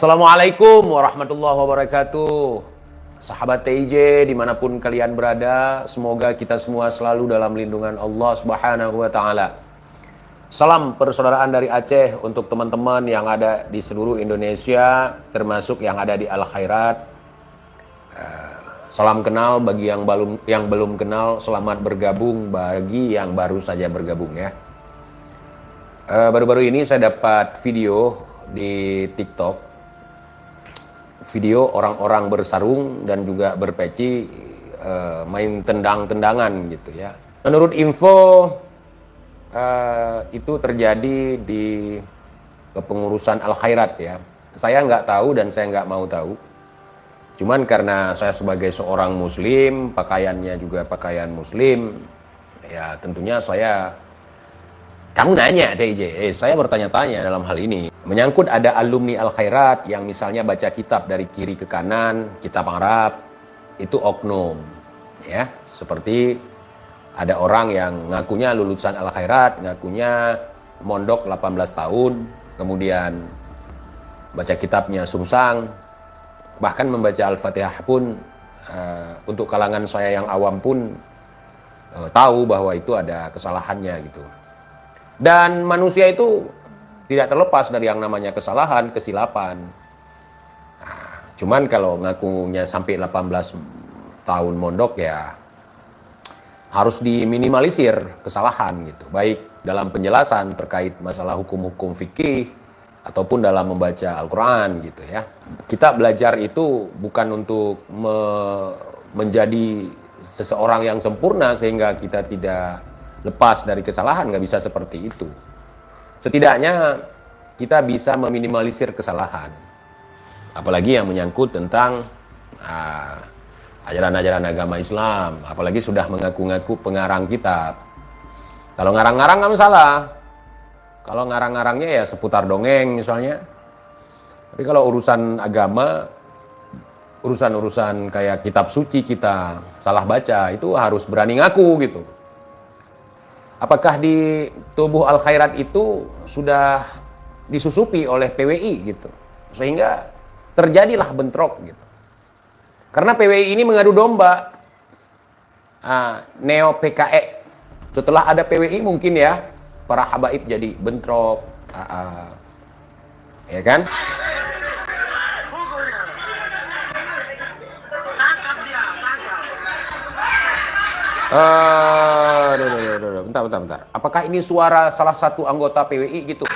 Assalamualaikum warahmatullahi wabarakatuh. Sahabat TIJ dimanapun kalian berada, semoga kita semua selalu dalam lindungan Allah Subhanahu wa Ta'ala. Salam persaudaraan dari Aceh untuk teman-teman yang ada di seluruh Indonesia, termasuk yang ada di Al Khairat. Salam kenal bagi yang belum kenal, selamat bergabung bagi yang baru saja bergabung ya. Baru-baru ini saya dapat video di TikTok. Video orang-orang bersarung dan juga berpeci main tendang-tendangan gitu ya. Menurut info itu terjadi di kepengurusan Al Khairat ya. Saya nggak tahu dan saya nggak mau tahu. Cuman karena saya sebagai seorang muslim, pakaiannya juga pakaian muslim, ya tentunya kamu nanya TJ, saya bertanya-tanya dalam hal ini. Menyangkut ada alumni Al Khairat yang misalnya baca kitab dari kiri ke kanan, kitab Arab, itu oknum. Ya, seperti ada orang yang ngakunya lulusan Al Khairat, ngakunya mondok 18 tahun, kemudian baca kitabnya sungsang, bahkan membaca Al-Fatihah pun, untuk kalangan saya yang awam pun tahu bahwa itu ada kesalahannya gitu. Dan manusia itu tidak terlepas dari yang namanya kesalahan, kesilapan. Cuman kalau ngakunya sampai 18 tahun mondok ya harus diminimalisir kesalahan gitu. Baik dalam penjelasan terkait masalah hukum-hukum fikih ataupun dalam membaca Al-Quran gitu ya. Kita belajar itu bukan untuk menjadi seseorang yang sempurna sehingga kita tidak lepas dari kesalahan, nggak bisa seperti itu. Setidaknya kita bisa meminimalisir kesalahan. Apalagi yang menyangkut tentang ajaran-ajaran agama Islam. Apalagi sudah mengaku-ngaku pengarang kitab. Kalau ngarang-ngarang nggak masalah. Kalau ngarang-ngarangnya ya seputar dongeng misalnya. Tapi kalau urusan agama, urusan-urusan kayak kitab suci kita salah baca, itu harus berani ngaku gitu. Apakah di tubuh Al Khairat itu sudah disusupi oleh PWI gitu, sehingga terjadilah bentrok gitu. Karena PWI ini mengadu domba Neo PKE. Setelah ada PWI mungkin ya para habaib jadi bentrok, ya kan? Bentar. Apakah ini suara salah satu anggota PWI gitu?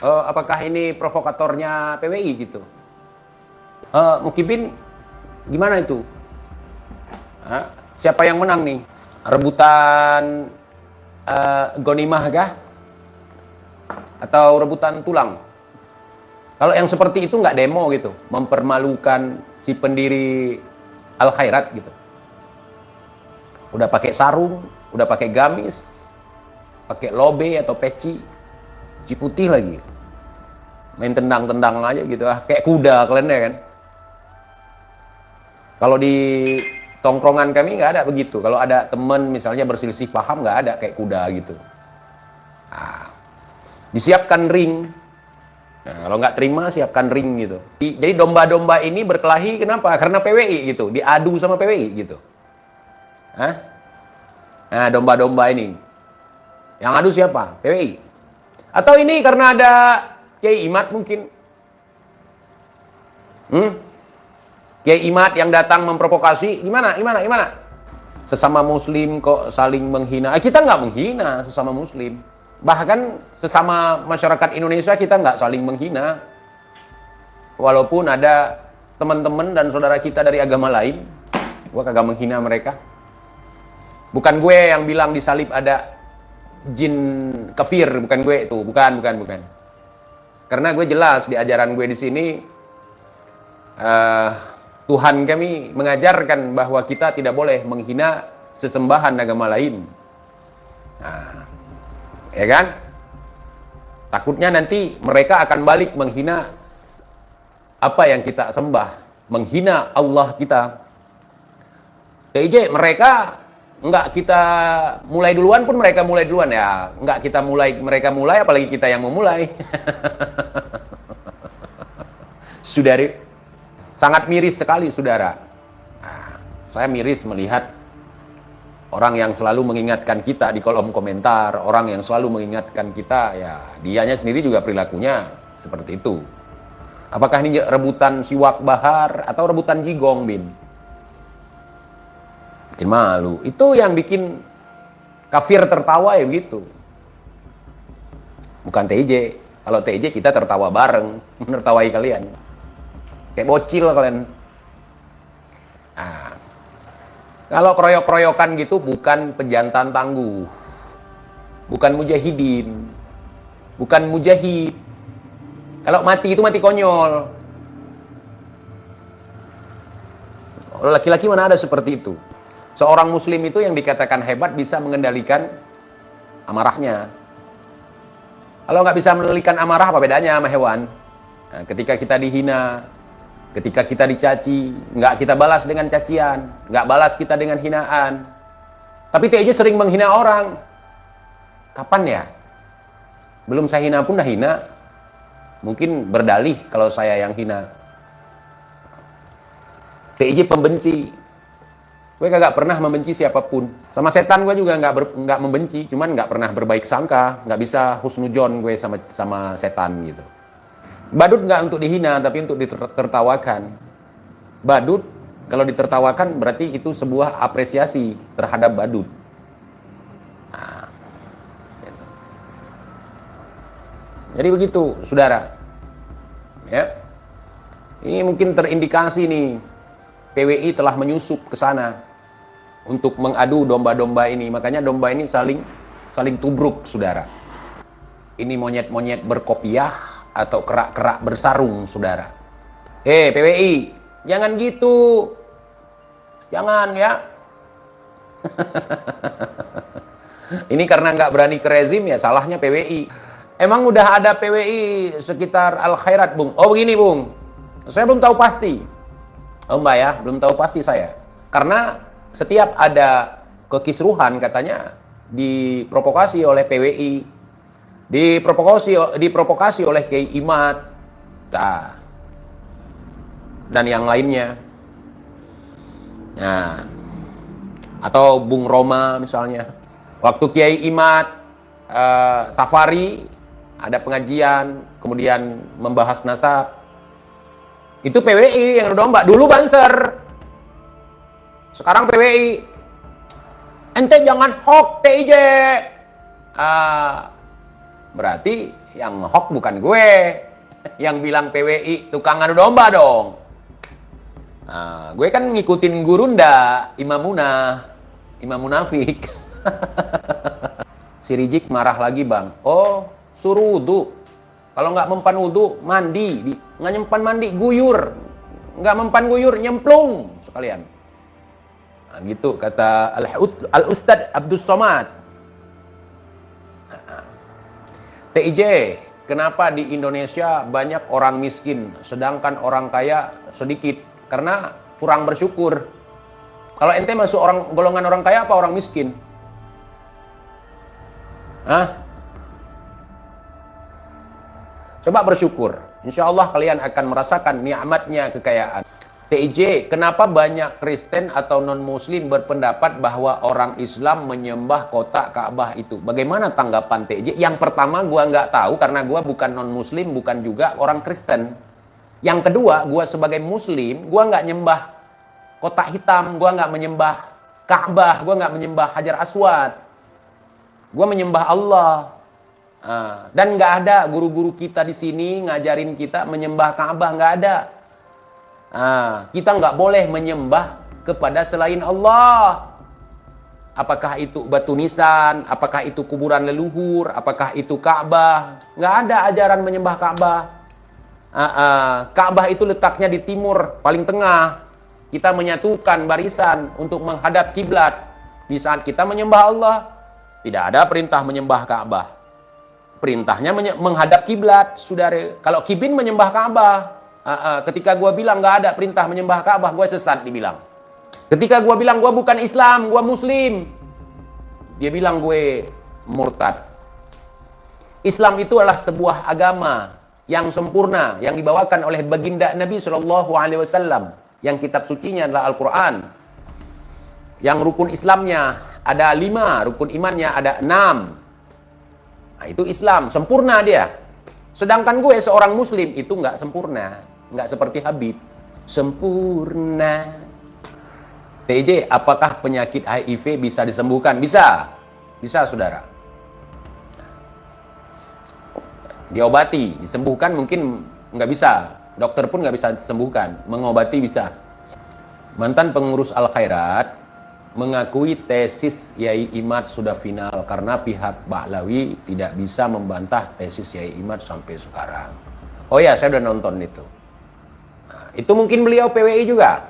Apakah ini provokatornya PWI gitu? Mukibin gimana itu? Siapa yang menang nih? Rebutan gonimah kah? Atau rebutan tulang? Kalau yang seperti itu nggak demo gitu, mempermalukan si pendiri Al Khairat gitu. Udah pakai sarung, udah pakai gamis, pakai lobe atau peci putih lagi, main tendang-tendang aja gitu kayak kuda kalian ya kan. Kalau di tongkrongan kami nggak ada begitu. Kalau ada teman misalnya berselisih paham, nggak ada kayak kuda gitu. Disiapkan ring. Nah, kalau nggak terima siapkan ring gitu. Jadi domba-domba ini berkelahi kenapa? Karena PWI gitu, diadu sama PWI gitu. Nah, domba-domba ini yang adu siapa? PWI. Atau ini karena ada Kiai Imad mungkin. Kiai Imad yang datang memprovokasi, gimana? Sesama muslim kok saling menghina. Kita nggak menghina sesama muslim. Bahkan sesama masyarakat Indonesia kita nggak saling menghina. Walaupun ada teman-teman dan saudara kita dari agama lain, gue kagak menghina mereka. Bukan gue yang bilang di salib ada jin kafir, bukan gue itu, bukan. Karena gue jelas di ajaran gue di sini Tuhan kami mengajarkan bahwa kita tidak boleh menghina sesembahan agama lain. Nah, ya kan? Takutnya nanti mereka akan balik menghina apa yang kita sembah, menghina Allah kita. TJ, mereka enggak kita mulai duluan pun mereka mulai duluan ya. Enggak kita mulai, mereka mulai, apalagi kita yang memulai. Saudari, sangat miris sekali saudara. Nah, saya miris melihat orang yang selalu mengingatkan kita di kolom komentar, orang yang selalu mengingatkan kita, ya dianya sendiri juga perilakunya seperti itu. Apakah ini rebutan siwak bahar atau rebutan jigong, Bin? Bikin malu. Itu yang bikin kafir tertawa ya begitu. Bukan TJ. Kalau TJ kita tertawa bareng, menertawai kalian. Kayak bocil kalian. Nah, kalau kroyok-kroyokan gitu bukan pejantan tangguh. Bukan mujahidin. Bukan mujahid. Kalau mati itu mati konyol. Laki-laki mana ada seperti itu? Seorang muslim itu yang dikatakan hebat bisa mengendalikan amarahnya. Kalau nggak bisa mengendalikan amarah, apa bedanya sama hewan? Nah, ketika kita dihina, ketika kita dicaci, nggak kita balas dengan cacian, nggak balas kita dengan hinaan. Tapi TJ sering menghina orang. Kapan ya? Belum saya hina pun dah hina. Mungkin berdalih kalau saya yang hina. TJ pembenci. Gue kagak pernah membenci siapapun. Sama setan gue juga nggak membenci, cuman nggak pernah berbaik sangka, nggak bisa husnujon gue sama setan gitu. Badut nggak untuk dihina, tapi untuk ditertawakan. Badut kalau ditertawakan berarti itu sebuah apresiasi terhadap badut. Nah, gitu. Jadi begitu, saudara. Ya, ini mungkin terindikasi nih PWI telah menyusup ke sana untuk mengadu domba-domba ini. Makanya domba ini saling tubruk, saudara. Ini monyet-monyet berkopiah atau kerak-kerak bersarung, saudara. PWI, jangan gitu. Jangan ya. Ini karena nggak berani ke rezim ya, salahnya PWI. Emang udah ada PWI sekitar Al-Khairat, Bung? Oh begini, Bung. Saya belum tahu pasti. Oh Mbak ya, belum tahu pasti saya. Karena setiap ada kekisruhan katanya diprovokasi oleh PWI, diprovokasi oleh Kiai Imad, dan yang lainnya. Nah, atau Bung Roma misalnya. Waktu Kiai Imad safari ada pengajian, kemudian membahas nasab. Itu PWI yang domba. Dulu Banser. Sekarang PWI. Ente jangan hoax TJ. Berarti yang hoax bukan gue. Yang bilang PWI tukang adu domba dong. Gue kan ngikutin Gurunda, Imam Munafik. Si Rijik marah lagi, Bang. Oh, suruh wudu. Kalau nggak mempan wudu, mandi. Nggak nyempan mandi, guyur. Nggak mempan guyur, nyemplung sekalian. Nah, gitu kata Al-Ustadz Abdus Somad. TIJ, kenapa di Indonesia banyak orang miskin, sedangkan orang kaya sedikit? Karena kurang bersyukur. Kalau ente masuk golongan orang kaya apa orang miskin? Coba bersyukur. Insya Allah kalian akan merasakan nikmatnya kekayaan. TIJ, kenapa banyak Kristen atau non-Muslim berpendapat bahwa orang Islam menyembah kotak Ka'bah itu? Bagaimana tanggapan TIJ? Yang pertama, gua nggak tahu karena gua bukan non-Muslim, bukan juga orang Kristen. Yang kedua, gua sebagai Muslim, gua nggak nyembah kotak hitam, gua nggak menyembah Ka'bah, gua nggak menyembah Hajar Aswad. Gua menyembah Allah. Dan nggak ada guru-guru kita di sini ngajarin kita menyembah Ka'bah, nggak ada. Kita nggak boleh menyembah kepada selain Allah. Apakah itu batu nisan, apakah itu kuburan leluhur, apakah itu Ka'bah? Nggak ada ajaran menyembah Ka'bah. Ka'bah itu letaknya di timur, paling tengah. Kita menyatukan barisan untuk menghadap kiblat. Di saat kita menyembah Allah, tidak ada perintah menyembah Ka'bah. Perintahnya menghadap kiblat, saudara. Kalau Kibin menyembah Ka'bah, ketika gue bilang nggak ada perintah menyembah Ka'bah, gue sesat dibilang. Ketika gue bilang gue bukan Islam, gue Muslim, dia bilang gue murtad. Islam itu adalah sebuah agama yang sempurna, yang dibawakan oleh baginda Nabi Shallallahu Alaihi Wasallam, yang kitab sucinya adalah Al-Quran. Yang rukun Islamnya ada 5, rukun imannya ada 6. Nah, itu Islam, sempurna dia. Sedangkan gue seorang Muslim itu nggak sempurna, nggak seperti Habib, sempurna. TJ, apakah penyakit HIV bisa disembuhkan? Bisa, bisa saudara. Diobati, disembuhkan mungkin nggak bisa. Dokter pun nggak bisa disembuhkan, mengobati bisa. Mantan pengurus Al-Khairat mengakui tesis Yai Imad sudah final karena pihak Ba'lawi tidak bisa membantah tesis Yai Imad sampai sekarang. Oh ya, saya udah nonton itu. Nah, itu mungkin beliau PWI juga.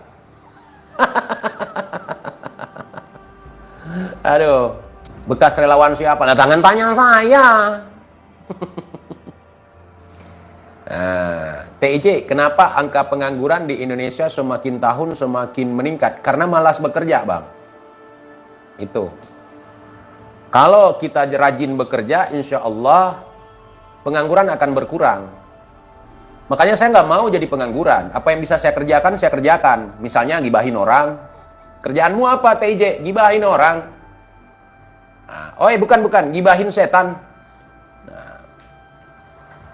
Aduh, bekas relawan siapa? Nah, jangan tanya saya. Nah, TIJ, kenapa angka pengangguran di Indonesia semakin tahun semakin meningkat? Karena malas bekerja, Bang. Itu. Kalau kita rajin bekerja, insya Allah pengangguran akan berkurang. Makanya saya nggak mau jadi pengangguran. Apa yang bisa saya kerjakan, saya kerjakan. Misalnya gibahin orang. Kerjaanmu apa, TIJ? Gibahin orang. Nah, oh bukan. Gibahin setan. Nah,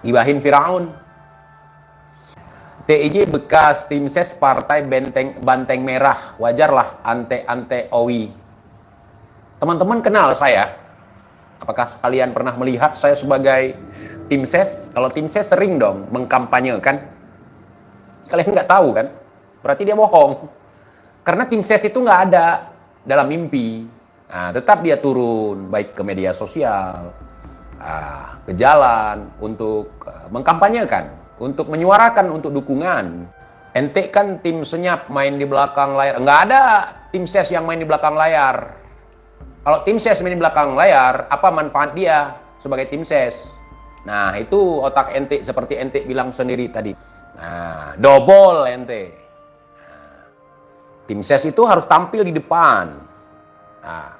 gibahin Firaun. TIJ bekas tim ses partai Banteng Merah. Wajarlah ante Owi. Teman-teman kenal saya. Apakah sekalian pernah melihat saya sebagai tim ses? Kalau tim ses sering dong mengkampanyekan. Kalian nggak tahu kan? Berarti dia bohong. Karena tim ses itu nggak ada dalam mimpi. Nah, tetap dia turun baik ke media sosial, ke jalan untuk mengkampanyekan, untuk menyuarakan, untuk dukungan. Ente kan tim senyap main di belakang layar. Nggak ada tim ses yang main di belakang layar. Kalau tim ses main di belakang layar, apa manfaat dia sebagai tim ses? Nah, itu otak ente seperti ente bilang sendiri tadi. Nah, double ente. Nah, tim ses itu harus tampil di depan. Nah,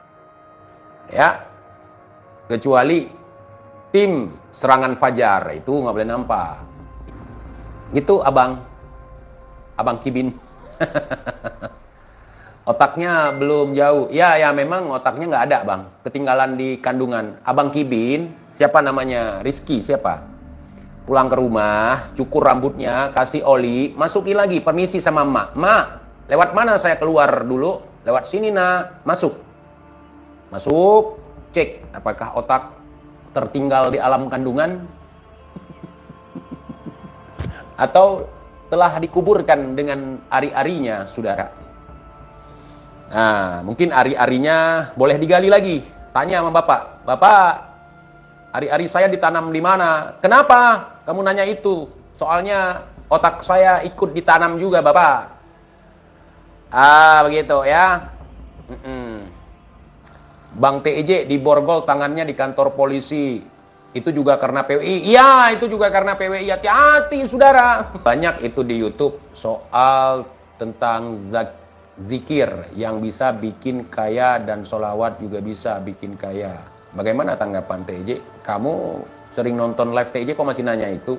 ya. Kecuali tim serangan fajar, itu nggak boleh nampak. Gitu, Abang Kibin. Otaknya belum jauh. Ya memang otaknya nggak ada, Bang. Ketinggalan di kandungan. Abang Kibin, siapa namanya? Rizky, siapa? Pulang ke rumah, cukur rambutnya, kasih oli, masuki lagi, permisi sama emak. Mak, lewat mana saya keluar dulu? Lewat sini, nak. Masuk. Masuk, cek apakah otak tertinggal di alam kandungan atau telah dikuburkan dengan ari-arinya, saudara. Nah, mungkin ari-arinya boleh digali lagi. Tanya sama bapak, Bapak, ari-ari saya ditanam di mana? Kenapa kamu nanya itu? Soalnya otak saya ikut ditanam juga, Bapak. Begitu ya. Bang TIJ diborgol tangannya di kantor polisi. Itu juga karena PWI. Iya, itu juga karena PWI. Hati-hati, saudara. Banyak itu di YouTube soal tentang zikir yang bisa bikin kaya dan sholawat juga bisa bikin kaya. Bagaimana tanggapan TJ? Kamu sering nonton live TJ kok masih nanya itu?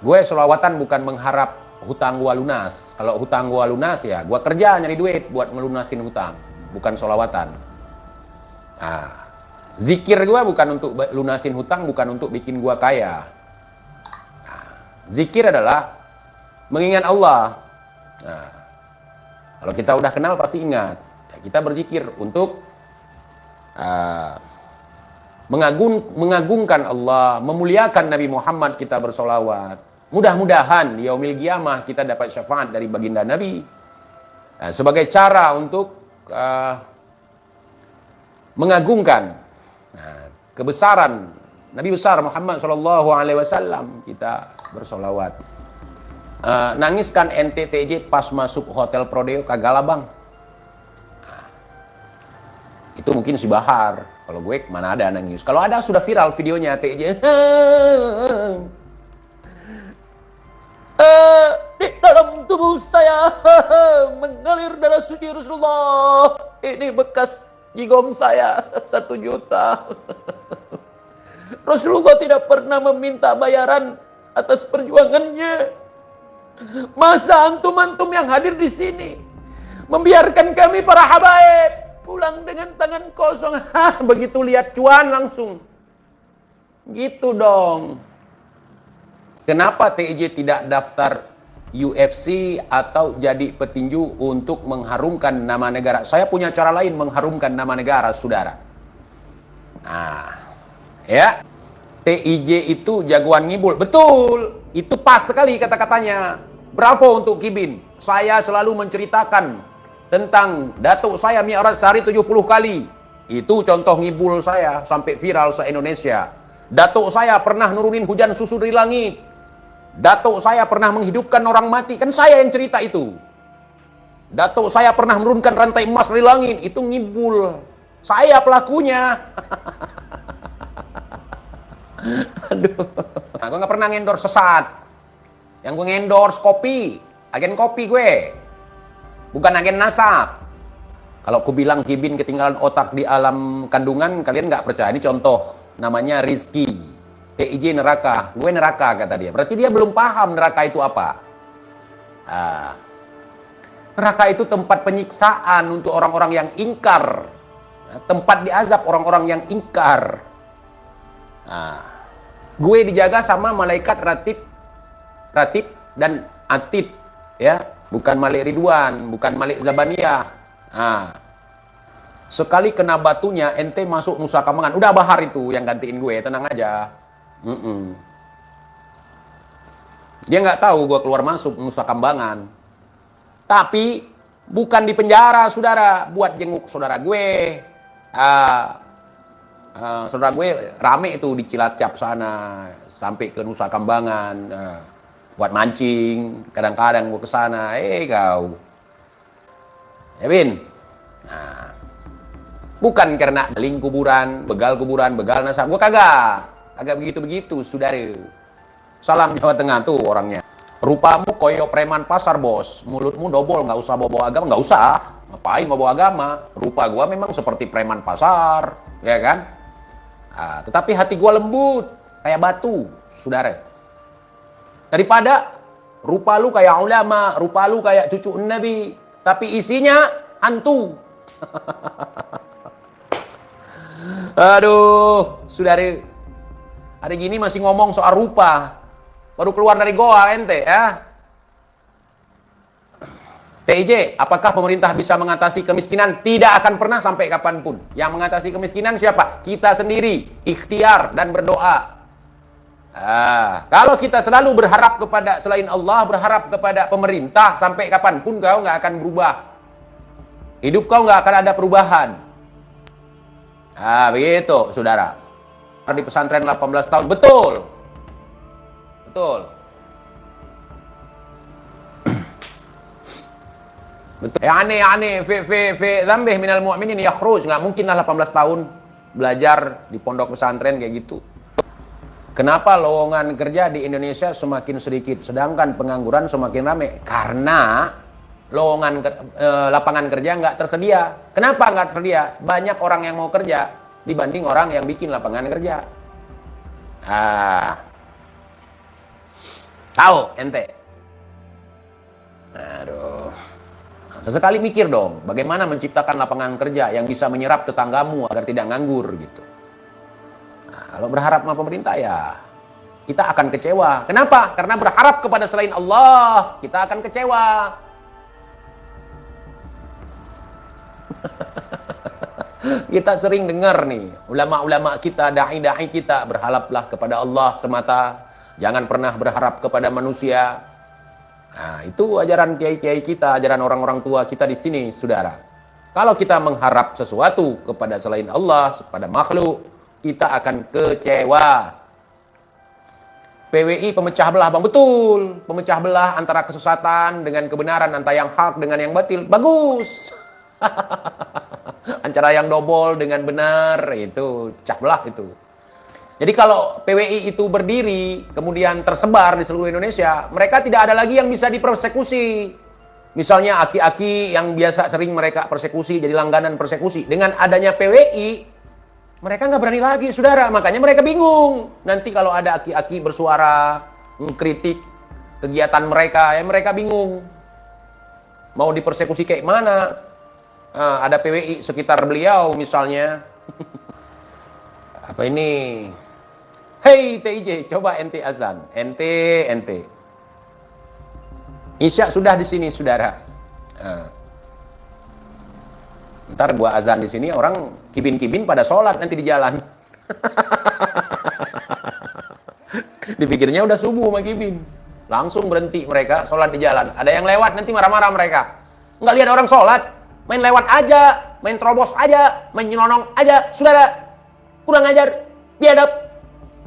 Gue sholawatan bukan mengharap hutang gua lunas. Kalau hutang gua lunas ya gua kerja nyari duit buat ngelunasin hutang, bukan sholawatan. Zikir gua bukan untuk lunasin hutang, bukan untuk bikin gua kaya. Zikir adalah mengingat Allah. Nah, kalau kita udah kenal pasti ingat. Ya, kita berzikir untuk mengagungkan Allah, memuliakan Nabi Muhammad, kita bersolawat. Mudah-mudahan di yaumil qiyamah kita dapat syafaat dari baginda Nabi. Nah, sebagai cara untuk mengagungkan kebesaran Nabi besar Muhammad SAW, kita bersolawat. Nangiskan NTTJ pas masuk hotel Prodeo? Kagak lah, Bang. Itu mungkin si Bahar. Kalau gue mana ada nangis. Kalau ada sudah viral videonya TJ. Di dalam tubuh saya mengalir darah suci Rasulullah. Ini bekas jigong saya 1 juta. Rasulullah tidak pernah meminta bayaran atas perjuangannya. Masa antum-antum yang hadir di sini membiarkan kami para habaib pulang dengan tangan kosong? Begitu lihat cuan langsung. Gitu dong. Kenapa TIJ tidak daftar UFC atau jadi petinju untuk mengharumkan nama negara? Saya punya cara lain mengharumkan nama negara, saudara. Nah, ya. TIJ itu jagoan ngibul. Betul. Itu pas sekali kata-katanya. Bravo untuk Kibin. Saya selalu menceritakan tentang datuk saya mi'raj sehari 70 kali. Itu contoh ngibul saya sampai viral se-Indonesia. Datuk saya pernah nurunin hujan susu dari langit. Datuk saya pernah menghidupkan orang mati. Kan saya yang cerita itu. Datuk saya pernah menurunkan rantai emas dari langit. Itu ngibul. Saya pelakunya. Aduh. Nah, gue gak pernah ngendorse sesat. Yang gue ngendorse kopi. Agen kopi gue. Bukan agen nasab. Kalau aku bilang Kibin ketinggalan otak di alam kandungan, kalian gak percaya. Ini contoh. Namanya Rizky. TIJ neraka. Gue neraka kata dia. Berarti dia belum paham neraka itu apa. Neraka itu tempat penyiksaan untuk orang-orang yang ingkar. Tempat diazab orang-orang yang ingkar. Gue dijaga sama malaikat Ratib dan Atid, ya, bukan Malik Ridwan, bukan Malik Zabaniyah. Sekali kena batunya, ente masuk Nusa Kambangan. Udah Bahar itu yang gantiin gue, tenang aja. Dia nggak tahu gue keluar masuk Nusa Kambangan. Tapi bukan di penjara, saudara, buat jenguk saudara gue. Saudara gue rame itu di Cilacap sana sampai ke Nusa Kambangan, buat mancing. Kadang-kadang gue ke sana, kau, ya Bin. Bukan karena beling kuburan, begal nasab. Gue kagak begitu, saudara. Salam Jawa Tengah tuh orangnya. Rupamu koyo preman pasar, bos. Mulutmu dobol, nggak usah bawa agama, nggak usah. Ngapain bawa agama? Rupa gua memang seperti preman pasar, ya kan? Tetapi hati gua lembut, kayak batu, saudara. Daripada rupa lu kayak ulama, rupa lu kayak cucu Nabi, tapi isinya hantu. Aduh, saudara. Hari gini masih ngomong soal rupa. Baru keluar dari goa ente, ya. TIJ, apakah pemerintah bisa mengatasi kemiskinan? Tidak akan pernah sampai kapanpun. Yang mengatasi kemiskinan siapa? Kita sendiri, ikhtiar dan berdoa. Kalau kita selalu berharap kepada selain Allah, berharap kepada pemerintah, sampai kapanpun kau nggak akan berubah. Hidup kau nggak akan ada perubahan. Begitu, saudara. Di pesantren 18 tahun, betul. Betul. Aneh. Fi dzambih minal mu'minin yakhruj. Nggak mungkin lah 18 tahun belajar di pondok pesantren kayak gitu. Kenapa lowongan kerja di Indonesia semakin sedikit, sedangkan pengangguran semakin ramai? Karena lapangan kerja nggak tersedia. Kenapa nggak tersedia? Banyak orang yang mau kerja dibanding orang yang bikin lapangan kerja. Tahu ente? Aduh. Sesekali mikir dong, bagaimana menciptakan lapangan kerja yang bisa menyerap tetanggamu agar tidak nganggur gitu. Kalau berharap sama pemerintah ya kita akan kecewa. Kenapa? Karena berharap kepada selain Allah, kita akan kecewa. Kita sering dengar nih, ulama-ulama kita, dai-dai kita, berharaplah kepada Allah semata. Jangan pernah berharap kepada manusia. Itu ajaran kiai-kiai kita, ajaran orang-orang tua kita di sini, saudara. Kalau kita mengharap sesuatu kepada selain Allah, kepada makhluk, kita akan kecewa. PWI pemecah belah, Bang. Betul. Pemecah belah antara kesesatan dengan kebenaran, antara yang hak dengan yang batil. Bagus. Antara yang dobol dengan benar, itu pecah belah itu. Jadi kalau PWI itu berdiri, kemudian tersebar di seluruh Indonesia, mereka tidak ada lagi yang bisa dipersekusi. Misalnya aki-aki yang biasa sering mereka persekusi, jadi langganan persekusi. Dengan adanya PWI, mereka nggak berani lagi, saudara. Makanya mereka bingung. Nanti kalau ada aki-aki bersuara, mengkritik kegiatan mereka, ya mereka bingung. Mau dipersekusi kayak mana? Ada PWI sekitar beliau misalnya. Apa ini? Hei TIJ, coba ente azan. Ente. Isya sudah di sini, saudara. Ntar gua azan di sini, orang kibin-kibin pada sholat nanti di jalan. Dipikirnya udah subuh sama kibin. Langsung berhenti mereka sholat di jalan. Ada yang lewat nanti marah-marah mereka. Nggak lihat orang sholat, main lewat aja, main terobos aja, main nyelonong aja, saudara. Kurang ajar, biadab.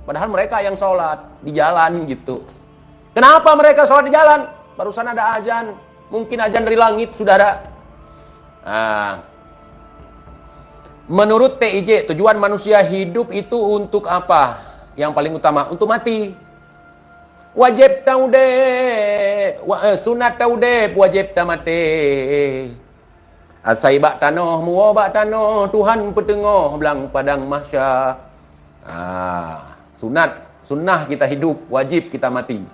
Padahal mereka yang sholat di jalan gitu. Kenapa mereka sholat di jalan? Barusan ada azan. Mungkin azan dari langit, saudara. Menurut TIJ, tujuan manusia hidup itu untuk apa? Yang paling utama, untuk mati. Wajib taude, sunat taude, wajib tamate. Asai bak tanoh, muwa bak tanoh, Tuhan petengah belang padang mahsyar. Sunnah kita hidup, wajib kita mati.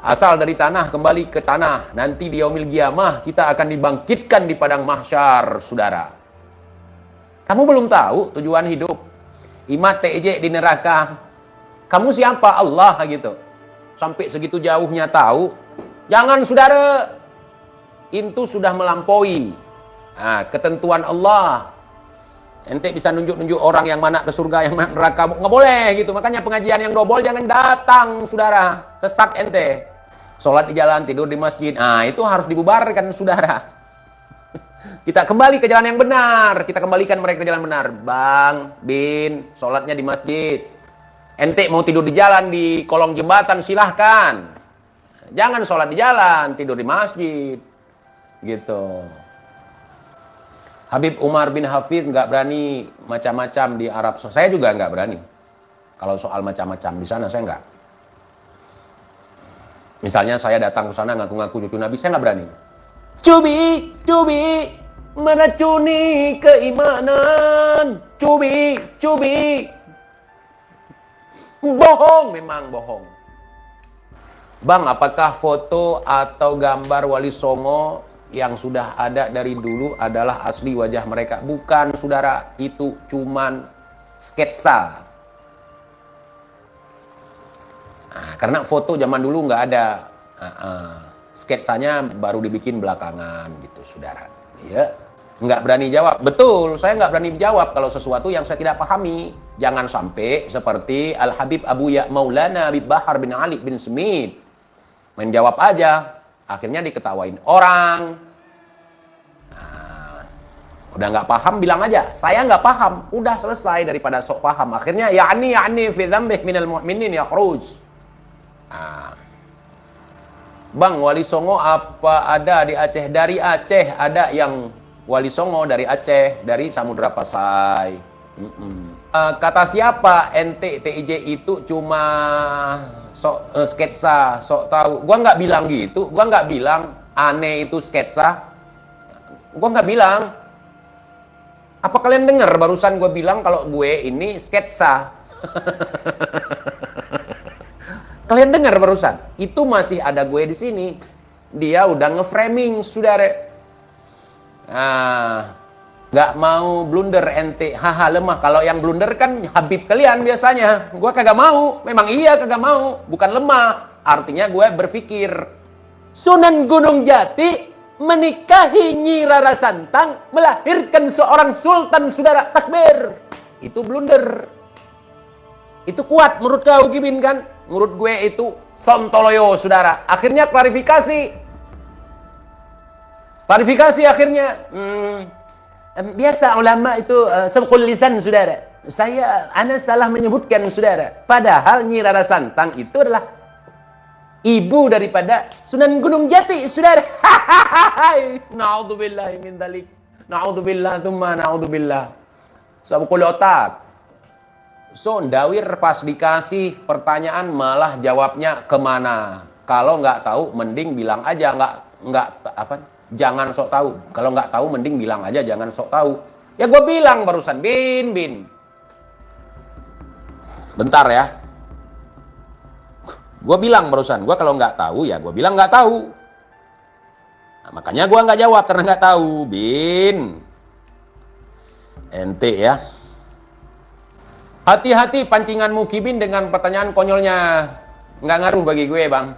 Asal dari tanah, kembali ke tanah. Nanti di yaumil qiyamah kita akan dibangkitkan di padang mahsyar, saudara. Kamu belum tahu tujuan hidup? Imat TJ di neraka. Kamu siapa? Allah gitu. Sampai segitu jauhnya tahu. Jangan, saudara. Itu sudah melampaui ketentuan Allah. Ente bisa nunjuk-nunjuk orang yang mana ke surga, yang mana neraka. Nggak boleh gitu. Makanya pengajian yang dobol jangan datang, saudara. Sesat ente. Sholat di jalan, tidur di masjid. Itu harus dibubarkan, saudara. Kita kembali ke jalan yang benar. Kita kembalikan mereka ke jalan benar. Bang, Bin, sholatnya di masjid. Ente mau tidur di jalan, di kolong jembatan, silahkan. Jangan sholat di jalan, tidur di masjid. Gitu. Habib Umar bin Hafiz nggak berani macam-macam di Arab. Saya juga nggak berani. Kalau soal macam-macam di sana saya nggak. Misalnya saya datang ke sana ngaku-ngaku cucu Nabi, saya nggak berani. Cubi, meracuni keimanan. Cubi. Bohong, memang bohong. Bang, apakah foto atau gambar Wali Songo yang sudah ada dari dulu adalah asli wajah mereka? Bukan, saudara. Itu cuman sketsa. Karena foto zaman dulu nggak ada. Sketsanya baru dibikin belakangan gitu, saudara. Ya, nggak berani jawab. Betul, saya nggak berani jawab kalau sesuatu yang saya tidak pahami. Jangan sampai seperti Al-Habib Abu Ya Maulana Habib Bahar bin Ali bin Smith. Menjawab aja. Akhirnya diketawain orang. Udah nggak paham, bilang aja, saya nggak paham. Udah selesai daripada sok paham. Akhirnya, ya'ni fi dzambih minal mu'minin yakhruj. Bang, Wali Songo apa ada di Aceh? Dari Aceh ada yang Wali Songo dari Aceh, dari Samudra Pasai. Kata siapa ente TIJ itu cuma sok sketsa, sok tahu. Gua nggak bilang gitu. Gua nggak bilang aneh itu sketsa. Gua nggak bilang. Apa kalian dengar barusan gue bilang kalau gue ini sketsa? Kalian dengar barusan? Itu masih ada gue di sini. Dia udah nge-framing, saudara. Nggak mau blunder ente. Haha, lemah. Kalau yang blunder kan Habib kalian biasanya. Gue kagak mau. Memang iya kagak mau. Bukan lemah. Artinya gue berpikir. Sunan Gunung Jati menikahi Nyi Rara Santang, melahirkan seorang sultan, saudara. Takbir. Itu blunder. Itu kuat menurut kau, Gibin, kan? Menurut gue itu sontoloyo, saudara. Akhirnya klarifikasi akhirnya. Biasa ulama itu sabqul lisan, saudara. Ana salah menyebutkan, saudara. Padahal Nyi Rara Santang itu adalah ibu daripada Sunan Gunung Jati, saudara. Naudzubillahi min dzalik. Naudzubillah tsumma naudzubillah. Sabukul otak. So, ndawir pas dikasih pertanyaan malah jawabnya kemana. Kalau nggak tahu, mending bilang aja nggak apa? Jangan sok tahu. Kalau nggak tahu, mending bilang aja jangan sok tahu. Ya gue bilang barusan, bin. Bentar ya. Gue bilang barusan, gue kalau nggak tahu ya gue bilang nggak tahu. Nah, makanya gue nggak jawab karena nggak tahu, bin. Ente ya. Hati-hati pancinganmu Kibin dengan pertanyaan konyolnya. Nggak ngaruh bagi gue, Bang.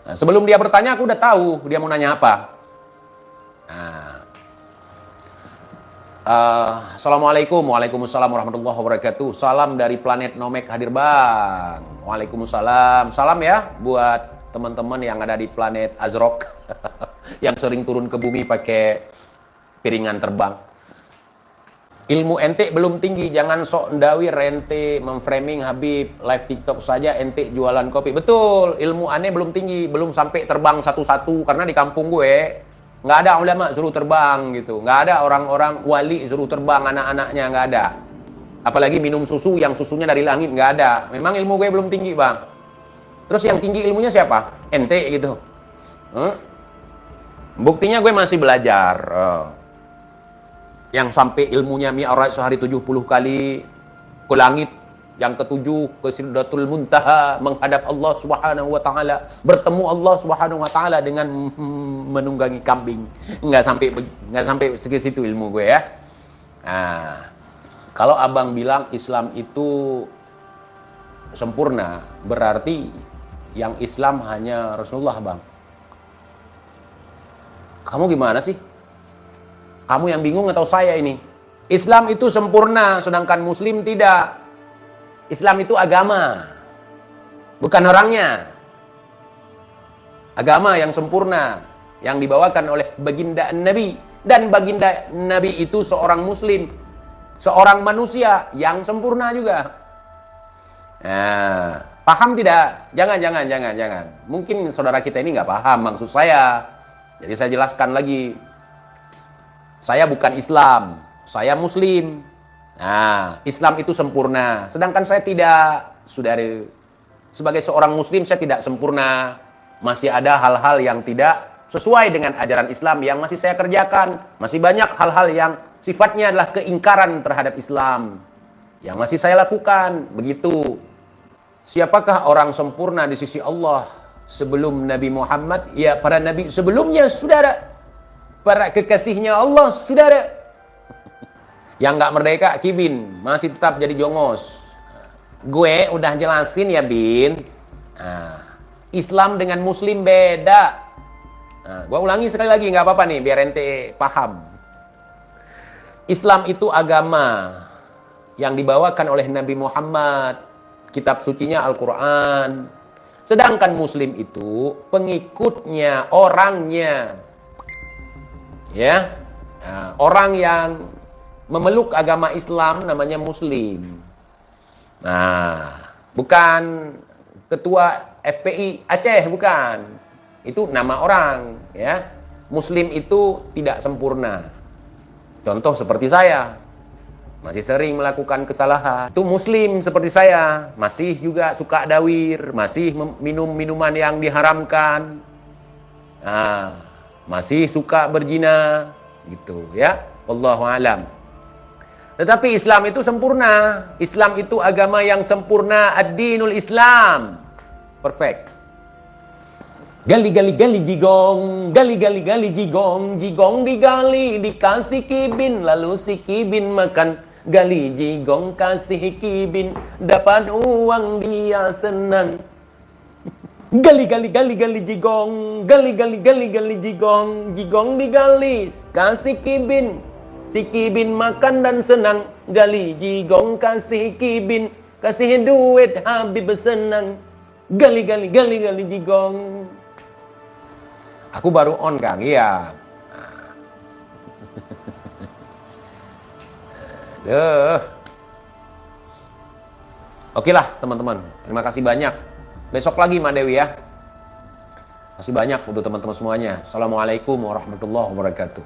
Nah, sebelum dia bertanya, aku udah tahu dia mau nanya apa. Nah. Assalamualaikum. Waalaikumsalam warahmatullahi wabarakatuh. Salam dari planet Nomek hadir, Bang. Waalaikumsalam. Salam ya buat teman-teman yang ada di planet Azrok. Yang sering turun ke bumi pakai piringan terbang. Ilmu ente belum tinggi, jangan sok ndawir ente memframing Habib live TikTok saja ente jualan kopi. Betul, ilmu aneh belum tinggi, belum sampai terbang satu-satu karena di kampung gue nggak ada ulama suruh terbang gitu, nggak ada orang-orang wali suruh terbang anak-anaknya, nggak ada. Apalagi minum susu yang susunya dari langit, nggak ada. Memang ilmu gue belum tinggi, Bang. Terus yang tinggi ilmunya siapa? Ente gitu. Buktinya gue masih belajar. Yang sampai ilmunya mi'raj sehari 70 kali ke langit, yang ketujuh ke Sidratul Muntaha menghadap Allah Subhanahu wa taala, bertemu Allah Subhanahu wa taala dengan menunggangi kambing. Enggak sampai segitu ilmu gue ya. Nah, kalau Abang bilang Islam itu sempurna, berarti yang Islam hanya Rasulullah, Bang. Kamu gimana sih? Kamu yang bingung atau saya ini? Islam itu sempurna, sedangkan Muslim tidak. Islam itu agama, bukan orangnya. Agama yang sempurna, yang dibawakan oleh baginda Nabi. Dan baginda Nabi itu seorang Muslim, seorang manusia yang sempurna juga. Nah, paham tidak? Jangan. Mungkin saudara kita ini nggak paham maksud saya. Jadi saya jelaskan lagi. Saya bukan Islam, saya Muslim. Nah, Islam itu sempurna, sedangkan saya tidak. Saudara, sebagai seorang Muslim saya tidak sempurna. Masih ada hal-hal yang tidak sesuai dengan ajaran Islam yang masih saya kerjakan. Masih banyak hal-hal yang sifatnya adalah keingkaran terhadap Islam yang masih saya lakukan. Begitu. Siapakah orang sempurna di sisi Allah sebelum Nabi Muhammad? Ya, para nabi sebelumnya, saudara. Para kekasihnya Allah, saudara. Yang nggak merdeka, Kibin, masih tetap jadi jongos. Gue udah jelasin ya, Bin. Nah, Islam dengan Muslim beda. Nah, gue ulangi sekali lagi, nggak apa-apa nih, biar ente paham. Islam itu agama yang dibawakan oleh Nabi Muhammad. Kitab sucinya Al-Quran. Sedangkan Muslim itu pengikutnya, orangnya. Ya, nah, orang yang memeluk agama Islam namanya Muslim. Nah, bukan ketua FPI Aceh, bukan. Itu nama orang, ya. Muslim itu tidak sempurna. Contoh seperti saya, masih sering melakukan kesalahan. Itu Muslim seperti saya, masih juga suka dawir, masih minum minuman yang diharamkan. Nah, masih suka berzina gitu ya. Wallahu alam. Tetapi Islam itu sempurna. Islam itu agama yang sempurna, ad-dinul Islam. Perfect. Gali jigong, gali jigong, jigong digali dikasih Kibin, lalu si Kibin makan. Gali jigong kasih Kibin, dapat uang dia senang. Gali jigong, gali jigong, jigong digali, kasih Kibin, si Kibin makan dan senang. Gali jigong kasih Kibin, kasih duit Habib senang. Gali jigong. Aku baru on, Kang, iya. Oke lah teman-teman, terima kasih banyak. Besok lagi Mbak Dewi ya. Masih banyak untuk teman-teman semuanya. Assalamualaikum warahmatullahi wabarakatuh.